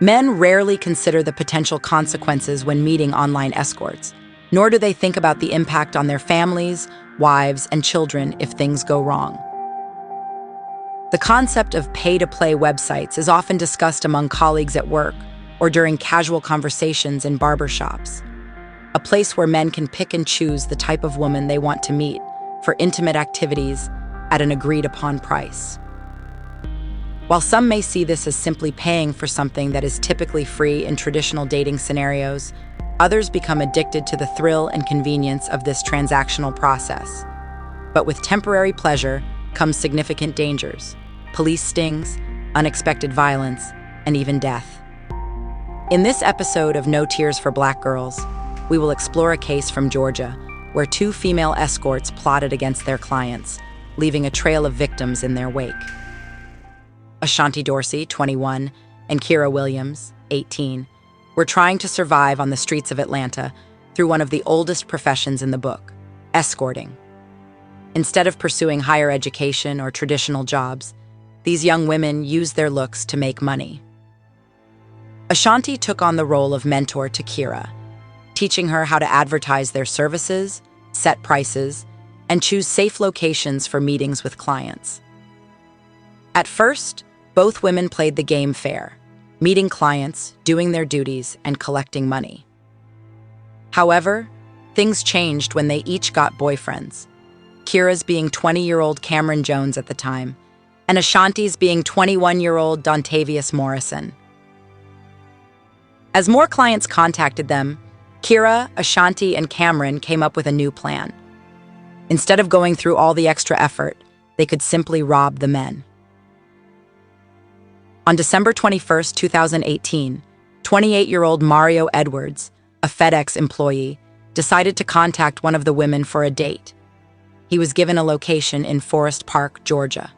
Men rarely consider the potential consequences when meeting online escorts, nor do they think about the impact on their families, wives, and children if things go wrong. The concept of pay-to-play websites is often discussed among colleagues at work or during casual conversations in barbershops, a place where men can pick and choose the type of woman they want to meet for intimate activities at an agreed-upon price. While some may see this as simply paying for something that is typically free in traditional dating scenarios, others become addicted to the thrill and convenience of this transactional process. But with temporary pleasure comes significant dangers: police stings, unexpected violence, and even death. In this episode of No Tears for Black Girls, we will explore a case from Georgia where two female escorts plotted against their clients, leaving a trail of victims in their wake. Ashanti Dorsey, 21, and Kira Williams, 18, were trying to survive on the streets of Atlanta through one of the oldest professions in the book, escorting. Instead of pursuing higher education or traditional jobs, these young women used their looks to make money. Ashanti took on the role of mentor to Kira, teaching her how to advertise their services, set prices, and choose safe locations for meetings with clients. At first, both women played the game fair, meeting clients, doing their duties, and collecting money. However, things changed when they each got boyfriends, Kira's being 20-year-old Cameron Jones at the time, and Ashanti's being 21-year-old Dontavius Morrison. As more clients contacted them, Kira, Ashanti, and Cameron came up with a new plan. Instead of going through all the extra effort, they could simply rob the men. On December 21, 2018, 28-year-old Mario Edwards, a FedEx employee, decided to contact one of the women for a date. He was given a location in Forest Park, Georgia,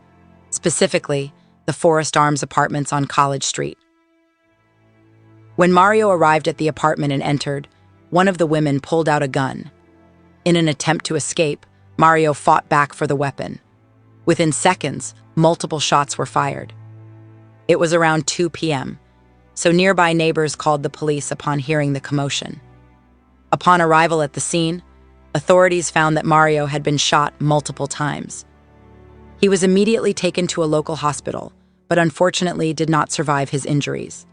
specifically the Forest Arms Apartments on College Street. When Mario arrived at the apartment and entered, one of the women pulled out a gun. In an attempt to escape, Mario fought back for the weapon. Within seconds, multiple shots were fired. It was around 2 p.m., so nearby neighbors called the police upon hearing the commotion. Upon arrival at the scene, authorities found that Mario had been shot multiple times. He was immediately taken to a local hospital, but unfortunately did not survive his injuries.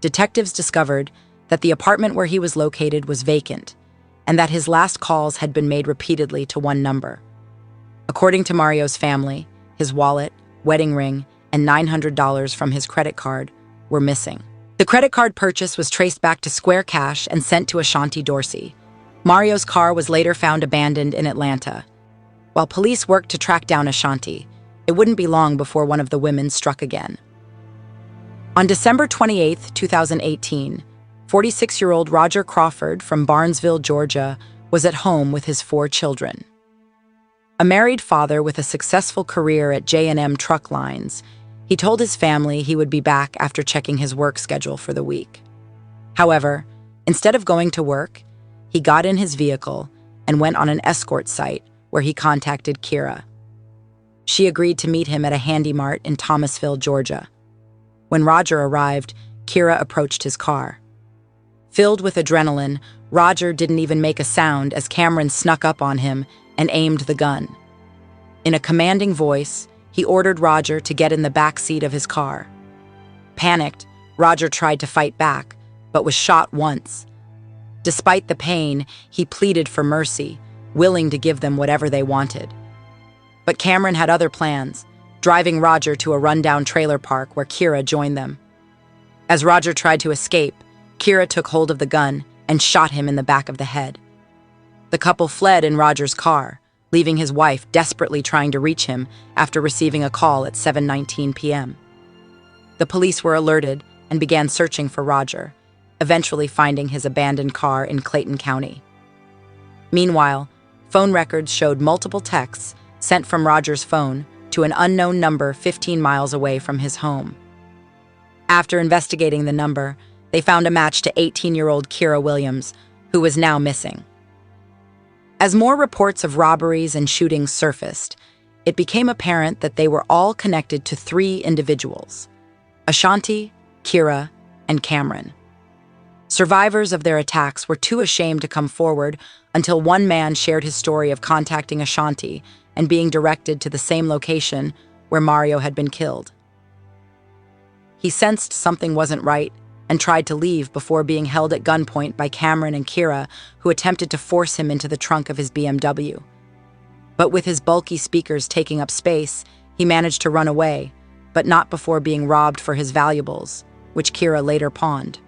Detectives discovered that the apartment where he was located was vacant, and that his last calls had been made repeatedly to one number. According to Mario's family, his wallet, wedding ring, and $900 from his credit card were missing. The credit card purchase was traced back to Square Cash and sent to Ashanti Dorsey. Mario's car was later found abandoned in Atlanta. While police worked to track down Ashanti, it wouldn't be long before one of the women struck again. On December 28, 2018, 46-year-old Roger Crawford from Barnesville, Georgia, was at home with his 4 children. A married father with a successful career at J&M Truck Lines, he told his family he would be back after checking his work schedule for the week. However, instead of going to work, he got in his vehicle and went on an escort site where he contacted Kira. She agreed to meet him at a handy mart in Thomasville, Georgia. When Roger arrived, Kira approached his car. Filled with adrenaline, Roger didn't even make a sound as Cameron snuck up on him and aimed the gun. In a commanding voice, he ordered Roger to get in the back seat of his car. Panicked, Roger tried to fight back, but was shot once. Despite the pain, he pleaded for mercy, willing to give them whatever they wanted. But Cameron had other plans, driving Roger to a rundown trailer park where Kira joined them. As Roger tried to escape, Kira took hold of the gun and shot him in the back of the head. The couple fled in Roger's car, leaving his wife desperately trying to reach him after receiving a call at 7:19 p.m. The police were alerted and began searching for Roger, eventually finding his abandoned car in Clayton County. Meanwhile, phone records showed multiple texts sent from Roger's phone to an unknown number 15 miles away from his home. After investigating the number, they found a match to 18-year-old Kira Williams, who was now missing. As more reports of robberies and shootings surfaced, it became apparent that they were all connected to 3 individuals: Ashanti, Kira, and Cameron. Survivors of their attacks were too ashamed to come forward until one man shared his story of contacting Ashanti and being directed to the same location where Mario had been killed. He sensed something wasn't right and tried to leave before being held at gunpoint by Cameron and Kira, who attempted to force him into the trunk of his BMW. But with his bulky speakers taking up space, he managed to run away, but not before being robbed for his valuables, which Kira later pawned.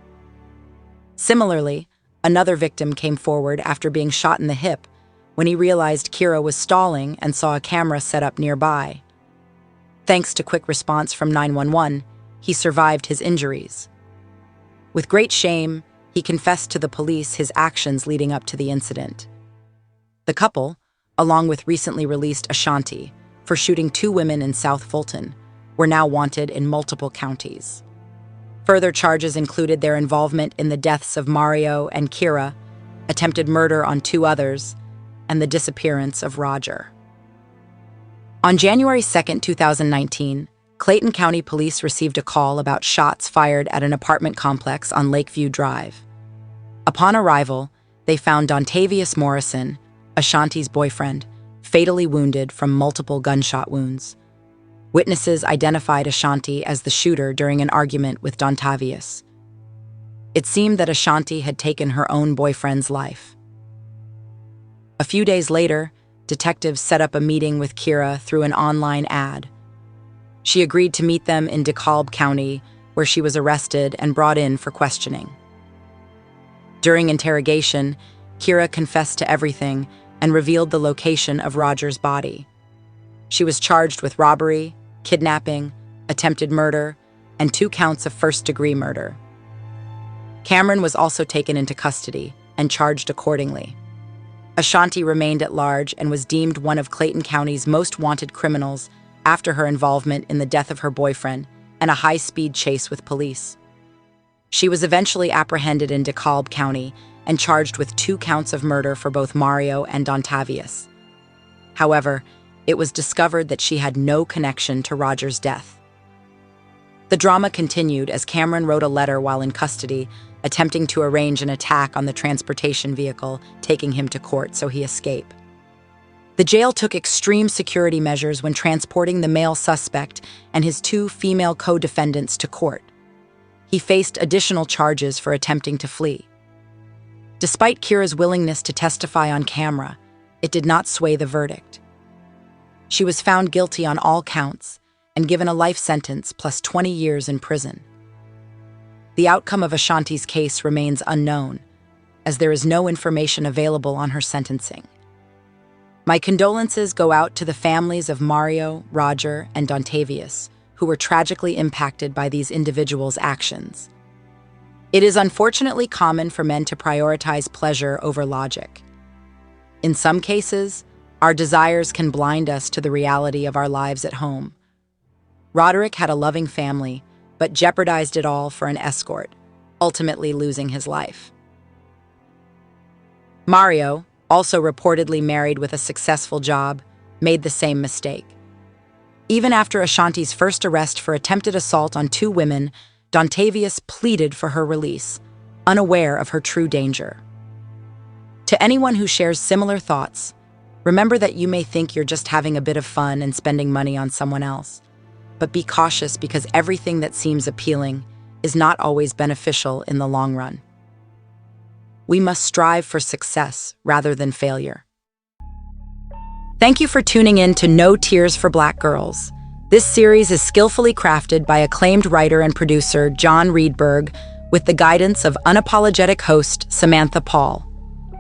Similarly, another victim came forward after being shot in the hip when he realized Kira was stalling and saw a camera set up nearby. Thanks to quick response from 911, he survived his injuries. With great shame, he confessed to the police his actions leading up to the incident. The couple, along with recently released Ashanti for shooting 2 women in South Fulton, were now wanted in multiple counties. Further charges included their involvement in the deaths of Mario and Kira, attempted murder on 2 others, and the disappearance of Roger. On January 2, 2019, Clayton County Police received a call about shots fired at an apartment complex on Lakeview Drive. Upon arrival, they found Dontavius Morrison, Ashanti's boyfriend, fatally wounded from multiple gunshot wounds. Witnesses identified Ashanti as the shooter during an argument with Dontavius. It seemed that Ashanti had taken her own boyfriend's life. A few days later, detectives set up a meeting with Kira through an online ad. She agreed to meet them in DeKalb County, where she was arrested and brought in for questioning. During interrogation, Kira confessed to everything and revealed the location of Roger's body. She was charged with robbery, kidnapping, attempted murder, and 2 counts of first-degree murder. Cameron was also taken into custody and charged accordingly. Ashanti remained at large and was deemed one of Clayton County's most wanted criminals after her involvement in the death of her boyfriend and a high-speed chase with police. She was eventually apprehended in DeKalb County and charged with 2 counts of murder for both Mario and Dontavius. However, it was discovered that she had no connection to Roger's death. The drama continued as Cameron wrote a letter while in custody, attempting to arrange an attack on the transportation vehicle, taking him to court so he escape. The jail took extreme security measures when transporting the male suspect and his 2 female co-defendants to court. He faced additional charges for attempting to flee. Despite Kira's willingness to testify on camera, it did not sway the verdict. She was found guilty on all counts and given a life sentence plus 20 years in prison. The outcome of Ashanti's case remains unknown, as there is no information available on her sentencing. My condolences go out to the families of Mario, Roger, and Dontavius, who were tragically impacted by these individuals' actions. It is unfortunately common for men to prioritize pleasure over logic. In some cases, our desires can blind us to the reality of our lives at home. Roderick had a loving family, but jeopardized it all for an escort, ultimately losing his life. Mario, also reportedly married with a successful job, made the same mistake. Even after Ashanti's first arrest for attempted assault on 2 women, Dontavius pleaded for her release, unaware of her true danger. To anyone who shares similar thoughts, remember that you may think you're just having a bit of fun and spending money on someone else, but be cautious because everything that seems appealing is not always beneficial in the long run. We must strive for success rather than failure. Thank you for tuning in to No Tears for Black Girls. This series is skillfully crafted by acclaimed writer and producer John Reedberg with the guidance of unapologetic host Samantha Paul.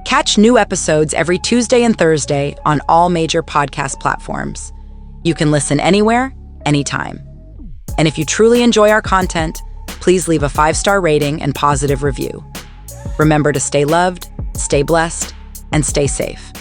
Catch new episodes every Tuesday and Thursday on all major podcast platforms. You can listen anywhere, anytime. And if you truly enjoy our content, please leave a 5-star rating and positive review. Remember to stay loved, stay blessed, and stay safe.